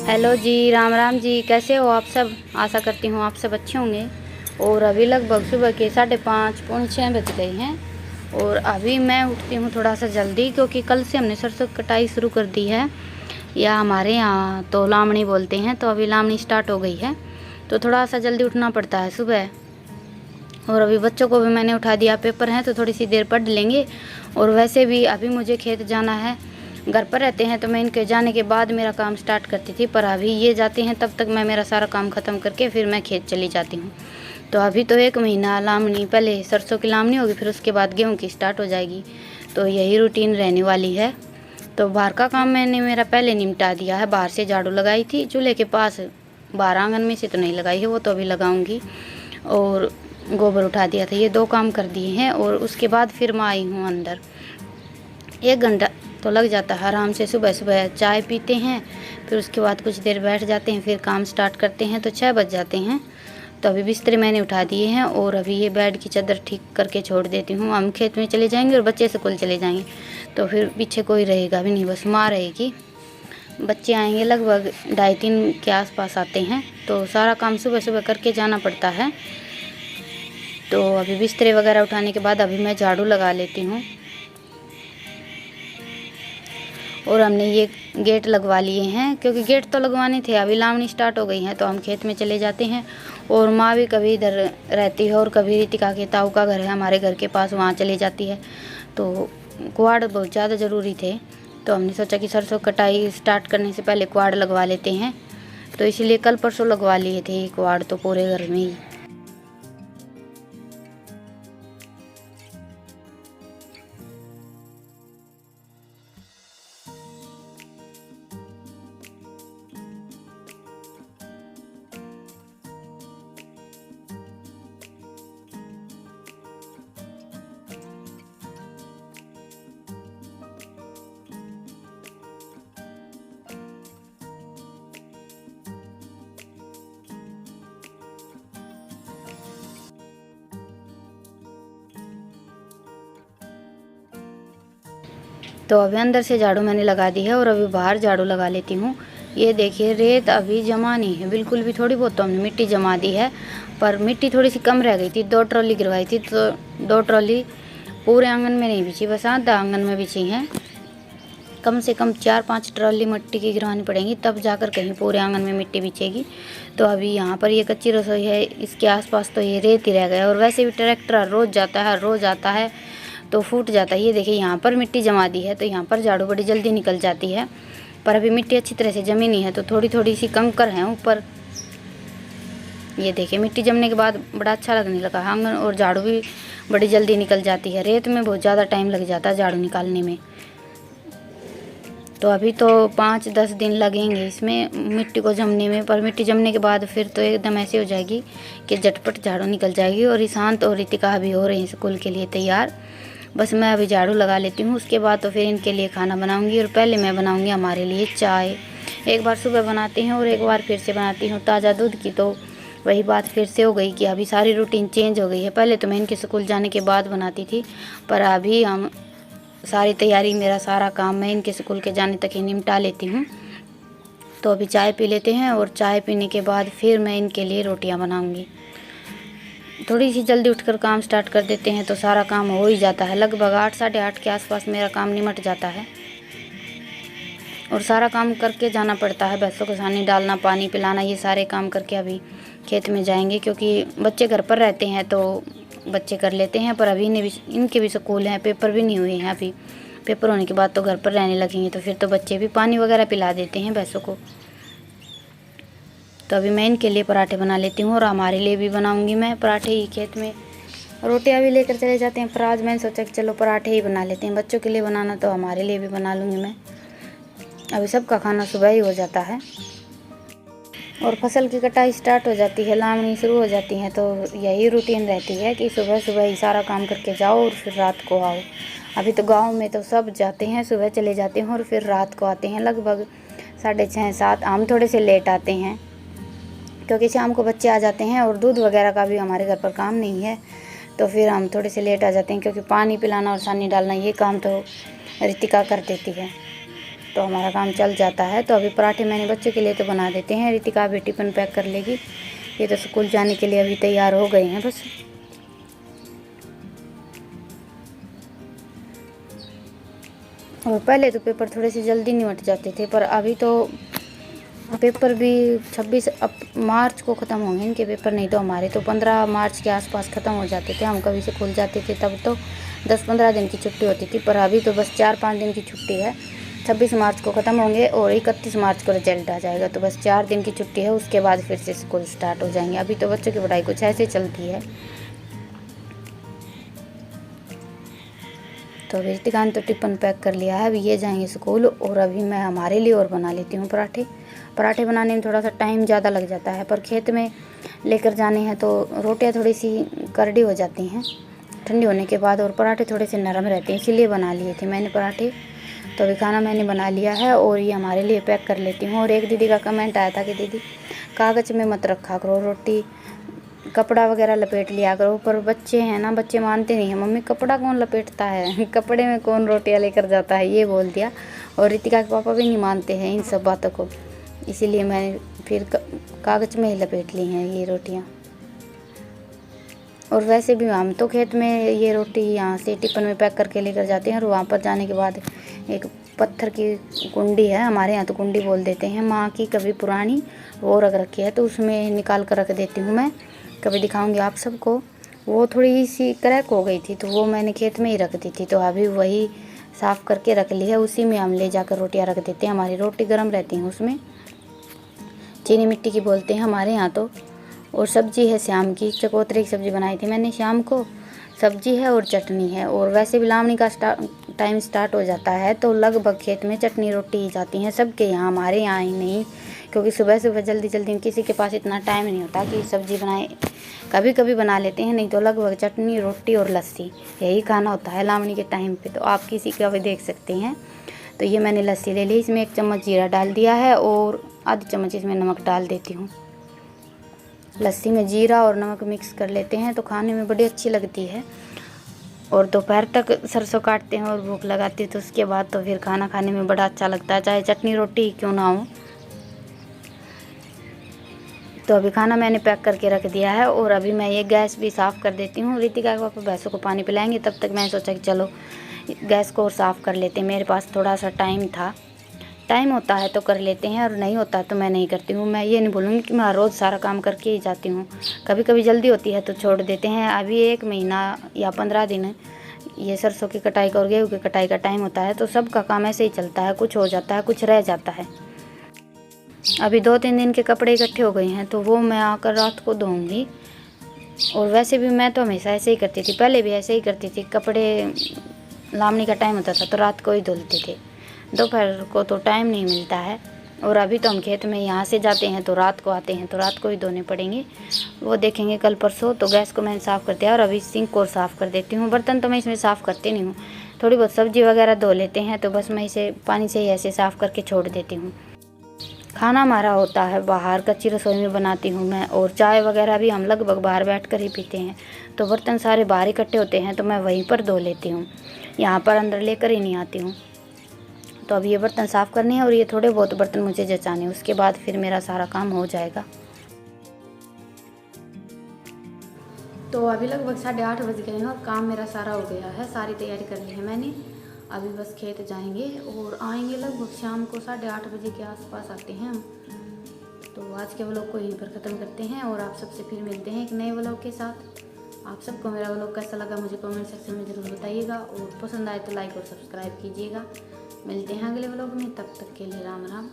Hello जी, राम राम जी। कैसे हो आप सब? आशा करती हूँ आप सब अच्छे होंगे। और अभी लगभग सुबह के 5:30 पौने 6 बज गए हैं। और अभी मैं उठती हूँ थोड़ा सा जल्दी, क्योंकि कल से हमने सरसों की कटाई शुरू कर दी है, या हमारे यहाँ तो लामणी बोलते हैं। तो अभी लामणी स्टार्ट हो गई है, तो थोड़ा सा जल्दी उठना पड़ता है सुबह। और अभी बच्चों को भी मैंने उठा दिया, पेपर हैं तो थोड़ी सी देर पढ़ लेंगे। और वैसे भी अभी मुझे खेत जाना है। घर पर रहते हैं तो मैं इनके जाने के बाद मेरा काम स्टार्ट करती थी, पर अभी ये जाते हैं तब तक मैं मेरा सारा काम ख़त्म करके फिर मैं खेत चली जाती हूँ। तो अभी तो 1 महीना लामणी, पहले सरसों की लामणी होगी, फिर उसके बाद गेहूँ की स्टार्ट हो जाएगी। तो यही रूटीन रहने वाली है। तो बाहर का काम मैंने मेरा पहले निपटा दिया है। बाहर से झाड़ू लगाई थी चूल्हे के पास, बाहर आंगन में से तो नहीं लगाई है, वो तो अभी लगाऊंगी। और गोबर उठा दिया था, ये 2 काम कर दिए हैं। और उसके बाद फिर मैं आई हूँ अंदर। 1 घंटा तो लग जाता है आराम से। सुबह सुबह चाय पीते हैं, फिर उसके बाद कुछ देर बैठ जाते हैं, फिर काम स्टार्ट करते हैं तो 6 बज जाते हैं। तो अभी बिस्तर मैंने उठा दिए हैं और अभी ये बेड की चादर ठीक करके छोड़ देती हूँ। हम खेत में चले जाएंगे और बच्चे स्कूल चले जाएंगे, तो फिर पीछे कोई रहेगा भी नहीं, बस माँ रहेगी। बच्चे आएंगे लगभग 2:30-3 के आसपास आते हैं, तो सारा काम सुबह सुबह करके जाना पड़ता है। तो अभी बिस्तरे वगैरह उठाने के बाद अभी मैं झाड़ू लगा लेती हूँ। और हमने ये गेट लगवा लिए हैं, क्योंकि गेट तो लगवाने थे। अभी लावणी स्टार्ट हो गई हैं तो हम खेत में चले जाते हैं। और माँ भी कभी इधर रहती है और कभी रितिका के ताऊ का घर है हमारे घर के पास, वहाँ चली जाती है। तो कुआड़ बहुत ज़्यादा ज़रूरी थे, तो हमने सोचा कि सरसों कटाई स्टार्ट करने से पहले कुआड़ लगवा लेते हैं। तो इसलिए कल परसों लगवा लिए थे ये कुआड़, तो पूरे घर में ही। तो अभी अंदर से झाड़ू मैंने लगा दी है और अभी बाहर झाड़ू लगा लेती हूँ। ये देखिए, रेत अभी जमा नहीं है बिल्कुल भी। थोड़ी बहुत तो हमने मिट्टी जमा दी है, पर मिट्टी थोड़ी सी कम रह गई थी। 2 ट्रॉली गिरवाई थी, तो 2 ट्रॉली पूरे आंगन में नहीं बिछी, बस आधा आंगन में बिछी हैं। कम से कम 4-5 ट्रॉली मिट्टी की गिरवानी पड़ेंगी, तब जाकर कहीं पूरे आंगन में मिट्टी बिछेगी। तो अभी यहाँ पर ये कच्ची रसोई है, इसके आसपास तो ये रेत ही रह गया। और वैसे भी ट्रैक्टर रोज़ जाता है, रोज़ आता है, तो फूट जाता है। ये देखिए, यहाँ पर मिट्टी जमा दी है, तो यहाँ पर झाड़ू बड़ी जल्दी निकल जाती है। पर अभी मिट्टी अच्छी तरह से जमी नहीं है, तो थोड़ी थोड़ी सी कंकर हैं ऊपर। ये देखिए, मिट्टी जमने के बाद बड़ा अच्छा लगने लगा आंगन, और झाड़ू भी बड़ी जल्दी निकल जाती है। रेत में बहुत ज़्यादा टाइम लग जाता है झाड़ू निकालने में। तो अभी तो 5-10 दिन लगेंगे इसमें मिट्टी को जमने में, पर मिट्टी जमने के बाद फिर तो एकदम ऐसे हो जाएगी कि झटपट झाड़ू निकल जाएगी। और ईशांत और रितिका भी हो रहे हैं स्कूल के लिए तैयार। बस मैं अभी झाड़ू लगा लेती हूँ, उसके बाद तो फिर इनके लिए खाना बनाऊँगी। और पहले मैं बनाऊँगी हमारे लिए चाय। एक बार सुबह बनाते हैं और एक बार फिर से बनाती हूँ ताज़ा दूध की। तो वही बात फिर से हो गई कि अभी सारी रूटीन चेंज हो गई है। पहले तो मैं इनके स्कूल जाने के बाद बनाती थी, पर अभी हम सारी तैयारी, मेरा सारा काम मैं इनके स्कूल के जाने तक ही निपटा लेती हूँ। तो अभी चाय पी लेते हैं, और चाय पीने के बाद फिर मैं इनके लिए रोटियां बनाऊंगी। थोड़ी सी जल्दी उठकर काम स्टार्ट कर देते हैं तो सारा काम हो ही जाता है। लगभग 8-8:30 के आसपास मेरा काम निमट जाता है। और सारा काम करके जाना पड़ता है, भैंसों को सानी डालना, पानी पिलाना, ये सारे काम करके अभी खेत में जाएंगे। क्योंकि बच्चे घर पर रहते हैं तो बच्चे कर लेते हैं, पर अभी इनके भी स्कूल हैं, पेपर भी नहीं हुए हैं। अभी पेपर होने के बाद तो घर पर रहने लगेंगे, तो फिर तो बच्चे भी पानी वगैरह पिला देते हैं भैंसों को। तो अभी मैं इनके लिए पराठे बना लेती हूँ, और हमारे लिए भी बनाऊँगी मैं पराठे ही। खेत में रोटियां भी लेकर चले जाते हैं, पर आज मैंने सोचा कि चलो पराठे ही बना लेते हैं। बच्चों के लिए बनाना तो हमारे लिए भी बना लूँगी मैं। अभी सबका खाना सुबह ही हो जाता है। और फसल की कटाई स्टार्ट हो जाती है, लावणी शुरू हो जाती हैं, तो यही रूटीन रहती है कि सुबह सुबह ही सारा काम करके जाओ और फिर रात को आओ। अभी तो गांव में तो सब जाते हैं, सुबह चले जाते हैं और फिर रात को आते हैं लगभग 6:30-7। हम थोड़े से लेट आते हैं क्योंकि शाम को बच्चे आ जाते हैं, और दूध वगैरह का भी हमारे घर पर काम नहीं है, तो फिर हम थोड़े से लेट आ जाते हैं। क्योंकि पानी पिलाना और सानी डालना ये काम तो रितिका कर देती है। तो हमारा काम चल जाता है। तो अभी पराठे मैंने बच्चों के लिए तो बना देते हैं। रितिका भी टिफ़िन पैक कर लेगी। ये तो स्कूल जाने के लिए अभी तैयार हो गए हैं बस। और पहले तो पेपर थोड़े से जल्दी निपट जाते थे, पर अभी तो पेपर भी 26 मार्च को ख़त्म होंगे इनके पेपर। नहीं तो हमारे तो 15 मार्च के आसपास ख़त्म हो जाते थे। हम कभी से खुल जाते थे, तब तो 10-15 दिन की छुट्टी होती थी, पर अभी तो बस 4-5 दिन की छुट्टी है। 26 मार्च को ख़त्म होंगे और 31 मार्च को रिजल्ट आ जाएगा। तो बस 4 दिन की छुट्टी है, उसके बाद फिर से स्कूल स्टार्ट हो जाएंगे। अभी तो बच्चों की पढ़ाई कुछ ऐसे चलती है। तो अभी रितिका ने तो टिफ़िन पैक कर लिया है, अभी ये जाएंगे स्कूल। और अभी मैं हमारे लिए और बना लेती हूँ पराठे बनाने में थोड़ा सा टाइम ज़्यादा लग जाता है, पर खेत में लेकर जाने हैं तो रोटियां थोड़ी सी करड़ी हो जाती हैं ठंडी होने के बाद, और पराठे थोड़े से नरम रहते हैं, इसीलिए बना लिए थे मैंने पराठे। तो अभी खाना मैंने बना लिया है और ये हमारे लिए पैक कर लेती हूँ। और एक दीदी का कमेंट आया था कि दीदी कागज़ में मत रखा करो रोटी, कपड़ा वगैरह लपेट लिया करो। पर बच्चे हैं ना, बच्चे मानते नहीं हैं, मम्मी कपड़ा कौन लपेटता है कपड़े में कौन रोटियां लेकर जाता है, ये बोल दिया। और रितिका के पापा भी नहीं मानते हैं इन सब बातों को, इसीलिए मैंने फिर कागज़ में ही लपेट ली हैं ये रोटियां। और वैसे भी हम तो खेत में ये रोटी यहाँ से टिफ़िन में पैक करके लेकर जाते हैं। और वहाँ पर जाने के बाद एक पत्थर की कुंडी है, हमारे यहाँ तो कुंडी बोल देते हैं, माँ की कभी पुरानी, वो रख रखी है, तो उसमें निकाल कर रख देती हूँ मैं। कभी दिखाऊंगी आप सबको। वो थोड़ी सी क्रैक हो गई थी, तो वो मैंने खेत में ही रख दी थी, तो अभी वही साफ़ करके रख ली है। उसी में हम ले जाकर रोटियां रख देते हैं, हमारी रोटी गर्म रहती हैं उसमें। चीनी मिट्टी की बोलते हैं हमारे यहाँ तो। और सब्जी है शाम की, चकोतरे की सब्ज़ी बनाई थी मैंने शाम को, सब्जी है और चटनी है। और वैसे भी लावणी का टाइम स्टार्ट हो जाता है, तो लगभग खेत में चटनी रोटी ही जाती हैं सबके यहाँ, हमारे यहाँ ही नहीं, क्योंकि सुबह सुबह जल्दी जल्दी किसी के पास इतना टाइम नहीं होता कि सब्ज़ी बनाए। कभी कभी बना लेते हैं, नहीं तो लगभग चटनी रोटी और लस्सी यही खाना होता है लावणी के टाइम पे। तो आप किसी का भी देख सकते हैं। तो ये मैंने लस्सी ले ली, इसमें 1 चम्मच जीरा डाल दिया है और आधी चम्मच इसमें नमक डाल देती हूँ। लस्सी में जीरा और नमक मिक्स कर लेते हैं तो खाने में बड़ी अच्छी लगती है। और दोपहर तक सरसों काटते हैं और भूख लगाती है, तो उसके बाद तो फिर खाना खाने में बड़ा अच्छा लगता है, चाहे चटनी रोटी क्यों ना हो। तो अभी खाना मैंने पैक करके रख दिया है और अभी मैं ये गैस भी साफ़ कर देती हूँ। रितिका के पापा भैंसों को पानी पिलाएंगे, तब तक मैं सोचा कि चलो गैस को और साफ़ कर लेते हैं। मेरे पास थोड़ा सा टाइम होता है तो कर लेते हैं, और नहीं होता तो मैं नहीं करती हूँ। मैं ये नहीं बोलूँगी कि मैं रोज़ सारा काम करके ही जाती हूँ, कभी कभी जल्दी होती है तो छोड़ देते हैं। अभी 1 महीना या 15 दिन ये सरसों की कटाई का और गेहूँ की कटाई का टाइम होता है, तो सबका काम ऐसे ही चलता है, कुछ हो जाता है कुछ रह जाता है। अभी 2-3 दिन के कपड़े इकट्ठे हो गए हैं, तो वो मैं आकर रात को धोऊंगी। और वैसे भी मैं तो हमेशा ऐसे ही करती थी, पहले भी ऐसे ही करती थी। कपड़े लावणी का टाइम होता था तो रात को ही धुलते थे, दोपहर को तो टाइम नहीं मिलता है। और अभी तो हम खेत में यहाँ से जाते हैं तो रात को आते हैं, तो रात को ही धोने पड़ेंगे, वो देखेंगे कल परसों। तो गैस को मैंने साफ़ कर दिया और अभी सिंक को साफ़ कर देती हूँ। बर्तन तो मैं इसमें साफ़ करती नहीं हूँ, थोड़ी बहुत सब्ज़ी वगैरह धो लेते हैं, तो बस मैं इसे पानी से ही ऐसे साफ़ करके छोड़ देती हूँ। खाना हमारा होता है बाहर, कच्ची रसोई में बनाती हूँ मैं, और चाय वगैरह भी हम लगभग बाहर बैठकर ही पीते हैं। तो बर्तन सारे बाहर इकट्ठे होते हैं तो मैं वहीं पर धो लेती हूँ, यहाँ पर अंदर लेकर ही नहीं आती हूँ। तो अब ये बर्तन साफ़ करने हैं और ये थोड़े बहुत बर्तन मुझे जचाने हैं, उसके बाद फिर मेरा सारा काम हो जाएगा। तो अभी लगभग 8:30 बज गए हैं और काम मेरा सारा हो गया है, सारी तैयारी कर ली है मैंने। अभी बस खेत जाएंगे और आएंगे लगभग शाम को 8:30 बजे के आसपास आते हैं हम। तो आज के व्लॉग को यहीं पर ख़त्म करते हैं और आप सबसे फिर मिलते हैं एक नए व्लॉग के साथ। आप सबको मेरा व्लॉग कैसा लगा मुझे कमेंट सेक्शन में ज़रूर बताइएगा, और पसंद आए तो लाइक और सब्सक्राइब कीजिएगा। मिलते हैं अगले व्लॉग में, तब तक के लिए राम राम।